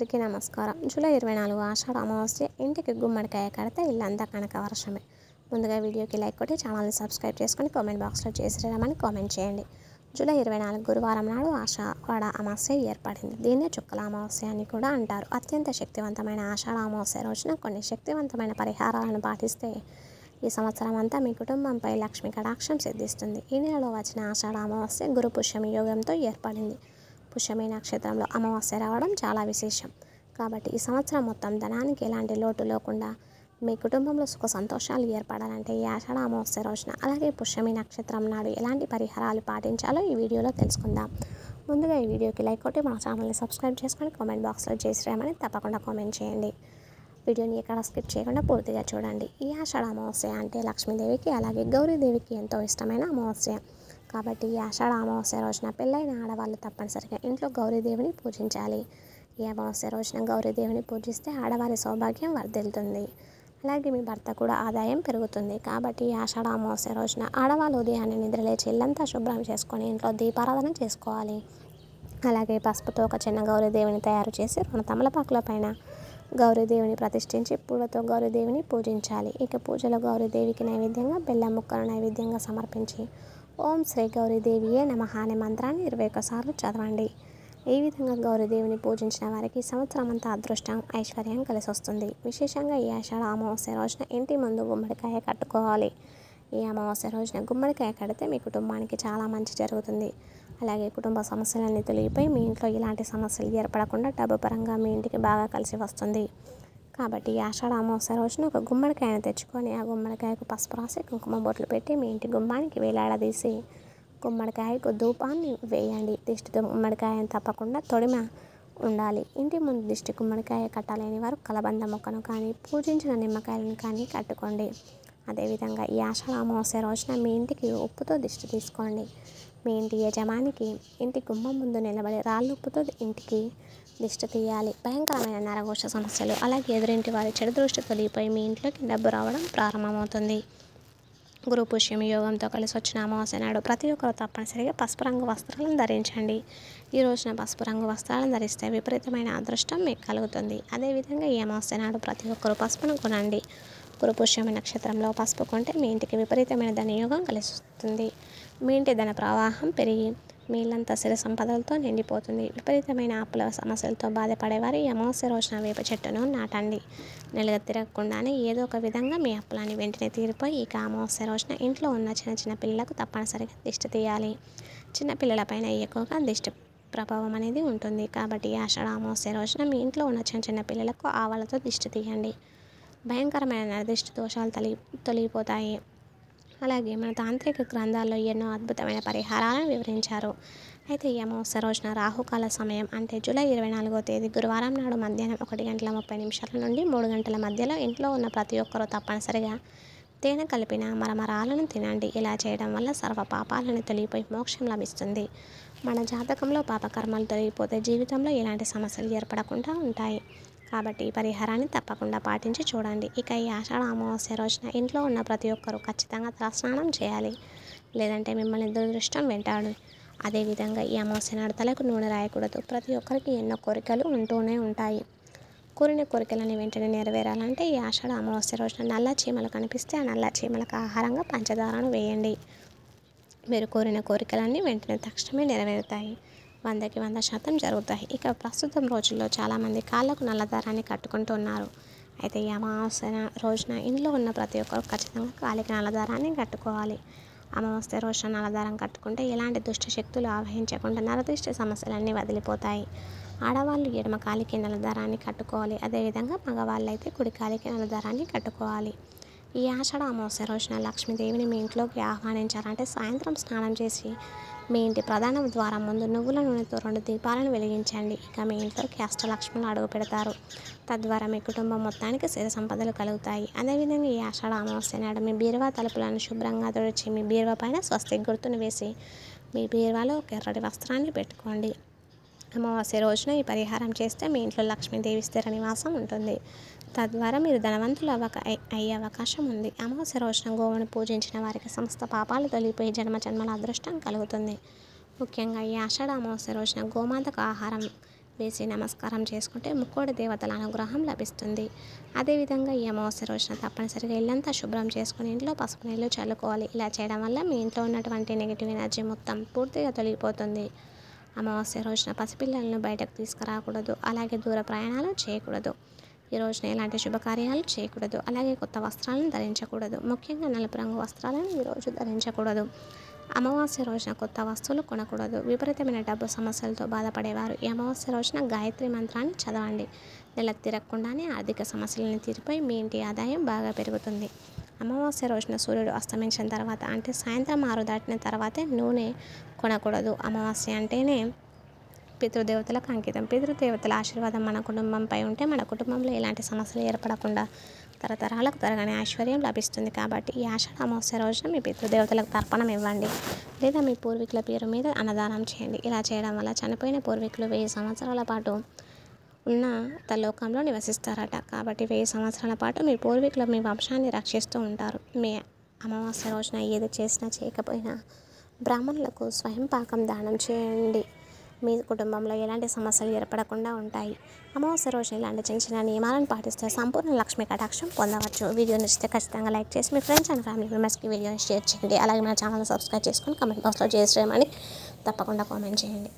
అందరికీ నమస్కారం. జూలై 24 ఆషాఢ అమావాస్య. ఇంటికి గుమ్మడికాయ కడితే ఇల్లంతా కనక వర్షమే. ముందుగా వీడియోకి లైక్ కొట్టి ఛానల్ని సబ్స్క్రైబ్ చేసుకొని కామెంట్ బాక్స్లో చేసిరమని కామెంట్ చేయండి. జూలై 24 గురువారం నాడు ఆషాఢ అమావాస్య ఏర్పడింది. దీన్నే చుక్కల అమావాస్య అని కూడా అంటారు. అత్యంత శక్తివంతమైన ఆషాఢ అమావాస్య రోజున కొన్ని శక్తివంతమైన పరిహారాలను పాటిస్తే ఈ సంవత్సరం అంతా మీ కుటుంబంపై లక్ష్మీ కటాక్షం సిద్ధిస్తుంది. ఈ నెలలో వచ్చిన ఆషాఢ అమావాస్య గురు పుష్యమి యోగంతో ఏర్పడింది. పుష్యమి నక్షత్రంలో అమావాస్య రావడం చాలా విశేషం. కాబట్టి ఈ సంవత్సరం మొత్తం ధనానికి ఎలాంటి లోటు లేకుండా మీ కుటుంబంలో సుఖ సంతోషాలు ఏర్పడాలంటే ఈ ఆషాఢ అమావాస్య రోజున అలాగే పుష్యమి నక్షత్రం నాడు ఎలాంటి పరిహారాలు పాటించాలో ఈ వీడియోలో తెలుసుకుందాం. ముందుగా ఈ వీడియోకి లైక్ కొట్టి మా ఛానల్ని సబ్స్క్రైబ్ చేసుకొని కామెంట్ బాక్స్లో చేసిరామని తప్పకుండా కామెంట్ చేయండి. వీడియోని ఎక్కడ స్కిప్ చేయకుండా పూర్తిగా చూడండి. ఈ ఆషాఢ అమావాస్య అంటే లక్ష్మీదేవికి అలాగే గౌరీదేవికి ఎంతో ఇష్టమైన అమావాస్య. కాబట్టి ఈ ఆషాఢ అమావాస్య రోజున పెళ్ళైన ఆడవాళ్ళు తప్పనిసరిగా ఇంట్లో గౌరీదేవిని పూజించాలి. ఈ అమావాస్య రోజున గౌరీదేవిని పూజిస్తే ఆడవారి సౌభాగ్యం వర్ధిల్లుతుంది. అలాగే మీ భర్త కూడా ఆదాయం పెరుగుతుంది. కాబట్టి ఈ ఆషాఢ అమావాస్య రోజున ఆడవాళ్ళు ఉదయాన్నే నిద్రలేచి ఇల్లంతా శుభ్రం చేసుకొని ఇంట్లో దీపారాధన చేసుకోవాలి. అలాగే పసుపుతో ఒక చిన్న గౌరీదేవిని తయారు చేసి 2 తమలపాకుల పైన గౌరీదేవిని ప్రతిష్ఠించి పూలతో గౌరీదేవిని పూజించాలి. ఇక పూజలో గౌరీదేవికి నైవేద్యంగా బెల్లం ముక్కను నైవేద్యంగా సమర్పించి ఓం శ్రీ గౌరీదేవియే నమః అనే మంత్రాన్ని 21 సార్లు చదవండి. ఈ విధంగా గౌరీదేవిని పూజించిన వారికి సంవత్సరం అంతా అదృష్టం, ఐశ్వర్యం కలిసి వస్తుంది. విశేషంగా ఈ ఆషాఢ అమావాస్య రోజున ఇంటి ముందు గుమ్మడికాయ కట్టుకోవాలి. ఈ అమావాస్య రోజున గుమ్మడికాయ కడితే మీ కుటుంబానికి చాలా మంచి జరుగుతుంది. అలాగే కుటుంబ సమస్యలన్నీ తొలగిపోయి మీ ఇంట్లో ఇలాంటి సమస్యలు ఏర్పడకుండా డబ్బు పరంగా మీ ఇంటికి బాగా కలిసి వస్తుంది. కాబట్టి ఈ ఆషాఢ అమావాస్య రోజున ఒక గుమ్మడికాయను తెచ్చుకొని ఆ గుమ్మడికాయకు పసుపు రాసి కుంకుమ బొట్లు పెట్టి మీ ఇంటి గుమ్మానికి వేలాడదీసి గుమ్మడికాయకు ధూపాన్ని వేయండి. దిష్టి గుమ్మడికాయను తప్పకుండా తొడిమ ఉండాలి. ఇంటి ముందు దిష్టి గుమ్మడికాయ కట్టలేని వారు కలబంద మొక్కను కానీ పూజించిన నిమ్మకాయలను కానీ కట్టుకోండి. అదేవిధంగా ఈ ఆషాఢ అమావాస్య రోజున మీ ఇంటికి ఉప్పుతో దిష్టి తీసుకోండి. మీ ఇంటి యజమానికి ఇంటి గుమ్మం ముందు నిలబడి రాళ్ళుప్పుతో ఇంటికి దిష్టి తీయాలి. భయంకరమైన నరఘోష సమస్యలు అలాగే ఎదురింటి వారి చెడు దృష్టి తొలగిపోయి మీ ఇంట్లోకి డబ్బు రావడం ప్రారంభమవుతుంది. గురు పుష్యమి యోగంతో కలిసి వచ్చిన అమావాస్య నాడు ప్రతి ఒక్కరు తప్పనిసరిగా పసుపు రంగు వస్త్రాలను ధరించండి. ఈ రోజున పసుపు రంగు వస్త్రాలను ధరిస్తే విపరీతమైన అదృష్టం మీకు కలుగుతుంది. అదేవిధంగా ఈ అమావాస్య నాడు ప్రతి ఒక్కరు పసుపును కొనండి. గురు పుష్యమి నక్షత్రంలో పసుపు కొంటే మీ ఇంటికి విపరీతమైన ధనయోగం కలిసి వస్తుంది. మీ ఇంటి ధన ప్రవాహం పెరిగి మీ ఇల్లంతా సిరి సంపదలతో నిండిపోతుంది. విపరీతమైన అప్పుల సమస్యలతో బాధపడేవారు ఈ అమావాస్య రోజున వేప చెట్టును నాటండి. నెలగా తిరగకుండానే ఏదో ఒక విధంగా మీ అప్పులని వెంటనే తీరిపోయి ఇక అమావాస్య రోజున ఇంట్లో ఉన్న చిన్న చిన్న పిల్లలకు తప్పనిసరిగా దిష్టి తీయాలి. చిన్న పిల్లలపైన ఎక్కువగా దిష్టి ప్రభావం అనేది ఉంటుంది. కాబట్టి ఈ ఆషాఢ అమావాస్య రోజున మీ ఇంట్లో ఉన్న చిన్న చిన్న పిల్లలకు ఆవాలతో దిష్టి తీయండి. భయంకరమైన నిర్దిష్ట దోషాలు తొలగిపోతాయి. అలాగే మన తాంత్రిక గ్రంథాల్లో ఎన్నో అద్భుతమైన పరిహారాలను వివరించారు. అయితే ఈ అమావాస్య రోజున రాహుకాల సమయం అంటే జూలై 24వ తేదీ గురువారం నాడు మధ్యాహ్నం 1:30 నుండి 3 గంటల మధ్యలో ఇంట్లో ఉన్న ప్రతి ఒక్కరూ తప్పనిసరిగా తేనె కలిపిన మరమరాలను తినండి. ఇలా చేయడం వల్ల సర్వ పాపాలను తొలగిపోయి మోక్షం లభిస్తుంది. మన జాతకంలో పాపకర్మలు తొలగిపోతే జీవితంలో ఎలాంటి సమస్యలు ఏర్పడకుండా ఉంటాయి. కాబట్టి ఈ పరిహారాన్ని తప్పకుండా పాటించి చూడండి. ఇక ఈ ఆషాఢ అమావాస్య రోజున ఇంట్లో ఉన్న ప్రతి ఒక్కరూ ఖచ్చితంగా తలస్నానం చేయాలి. లేదంటే మిమ్మల్ని దురదృష్టం వెంటాడు. అదేవిధంగా ఈ అమావాస్య నాడు తలకు నూనె రాయకూడదు. ప్రతి ఒక్కరికి ఎన్నో కోరికలు ఉంటూనే ఉంటాయి. కోరిన కోరికలని వెంటనే నెరవేరాలంటే ఈ ఆషాఢ అమావాస్య రోజున నల్ల చీమలు కనిపిస్తే ఆ నల్ల చీమలకు ఆహారంగా పంచదారను వేయండి. మీరు కోరిన కోరికలన్నీ వెంటనే తక్షణమే నెరవేరుతాయి. 100కి 100% జరుగుతాయి. ఇక ప్రస్తుతం రోజుల్లో చాలామంది కాళ్ళకు నల్లదారాన్ని కట్టుకుంటున్నారు. అయితే ఈ అమావాస్య రోజున ఇంట్లో ఉన్న ప్రతి ఒక్కరు ఖచ్చితంగా కాలికి నల్లదారాన్ని కట్టుకోవాలి. అమావాస్య రోజున నల్లదారం కట్టుకుంటే ఎలాంటి దుష్ట శక్తులు ఆవహించకుండా నరదిష్టి సమస్యలన్నీ వదిలిపోతాయి. ఆడవాళ్ళు ఎడమ కాలికి నల్లదారాన్ని కట్టుకోవాలి. అదేవిధంగా మగవాళ్ళు అయితే కుడి కాలికి నల్లదారాన్ని కట్టుకోవాలి. ఈ ఆషాఢ అమావాస్య రోజున లక్ష్మీదేవిని మీ ఇంట్లోకి ఆహ్వానించాలంటే సాయంత్రం స్నానం చేసి మీ ఇంటి ప్రధాన ద్వారం ముందు నువ్వుల నూనెతో 2 దీపాలను వెలిగించండి. ఇక మీ ఇంట్లోకి అష్టలక్ష్ములు అడుగు పెడతారు. తద్వారా మీ కుటుంబం మొత్తానికి సిరి సంపదలు కలుగుతాయి. అదేవిధంగా ఈ ఆషాఢ అమావాస్య నాడు మీ బీరువా తలుపులను శుభ్రంగా తుడిచి మీ బీరువా పైన స్వస్తిక్ గుర్తును వేసి మీ బీరువాలో ఒక ఎర్రటి వస్త్రాన్ని పెట్టుకోండి. అమావాస్య రోజున ఈ పరిహారం చేస్తే మీ ఇంట్లో లక్ష్మీదేవి స్థిర నివాసం ఉంటుంది. తద్వారా మీరు ధనవంతులు అయ్యే అవకాశం ఉంది. అమావాస్య రోజున గోవును పూజించిన వారికి సమస్త పాపాలు తొలగిపోయి జన్మల అదృష్టం కలుగుతుంది. ముఖ్యంగా ఈ ఆషాఢ అమావాస్య రోజున గోమాతకు ఆహారం వేసి నమస్కారం చేసుకుంటే ముక్కోడి దేవతల అనుగ్రహం లభిస్తుంది. అదేవిధంగా ఈ అమావాస్య రోజున తప్పనిసరిగా ఇల్లంతా శుభ్రం చేసుకుని ఇంట్లో పసుపు నీళ్ళు చల్లుకోవాలి. ఇలా చేయడం వల్ల మీ ఇంట్లో ఉన్నటువంటి నెగిటివ్ ఎనర్జీ మొత్తం పూర్తిగా తొలగిపోతుంది. అమావాస్య రోజున పసిపిల్లలను బయటకు తీసుకురాకూడదు. అలాగే దూర ప్రయాణాలు చేయకూడదు. ఈ రోజున ఎలాంటి శుభకార్యాలు చేయకూడదు. అలాగే కొత్త వస్త్రాలను ధరించకూడదు. ముఖ్యంగా నలుపు రంగు వస్త్రాలను ఈరోజు ధరించకూడదు. అమావాస్య రోజున కొత్త వస్తువులు కొనకూడదు. విపరీతమైన డబ్బు సమస్యలతో బాధపడేవారు ఈ అమావాస్య రోజున గాయత్రి మంత్రాన్ని చదవండి. నెల తిరగకుండానే ఆర్థిక సమస్యలను తీరిపోయి మీ ఇంటి ఆదాయం బాగా పెరుగుతుంది. అమావాస్య రోజున సూర్యుడు అస్తమించిన తర్వాత అంటే సాయంత్రం 6 దాటిన తర్వాతే నూనె కొనకూడదు. అమావాస్య అంటేనే పితృదేవతలకు అంకితం. పితృదేవతల ఆశీర్వాదం మన కుటుంబంపై ఉంటే మన కుటుంబంలో ఎలాంటి సమస్యలు ఏర్పడకుండా తరతరాలకు తరగని ఐశ్వర్యం లభిస్తుంది. కాబట్టి ఈ ఆషాఢ అమావాస్య రోజున మీ పితృదేవతలకు తర్పణం ఇవ్వండి. లేదా మీ పూర్వీకుల పేరు మీద అన్నదానం చేయండి. ఇలా చేయడం వల్ల చనిపోయిన పూర్వీకులు 1000 సంవత్సరాల పాటు ఉన్నత నివసిస్తారట. కాబట్టి 1000 సంవత్సరాల పాటు మీ పూర్వీకులు మీ వంశాన్ని రక్షిస్తూ ఉంటారు. మీ అమావాస్య రోజున ఏది చేసినా చేయకపోయినా బ్రాహ్మణులకు స్వయం పాకం దానం చేయండి. మీ కుటుంబంలో ఎలాంటి సమస్యలు ఏర్పడకుండా ఉంటాయి. అమావాస్య రోజున ఇలాంటి చిన్న చిన్న నియమాలను పాటిస్తే సంపూర్ణ లక్ష్మీ కటాక్షం పొందవచ్చు. వీడియో నచ్చితే ఖచ్చితంగా లైక్ చేసి మీ ఫ్రెండ్స్ అండ్ ఫ్యామిలీ మెంబర్స్కి వీడియోని షేర్ చేయండి. అలాగే మన ఛానల్ సబ్స్క్రైబ్ చేసుకొని కామెంట్ బాక్స్లో చేసేయమని తప్పకుండా కామెంట్ చేయండి.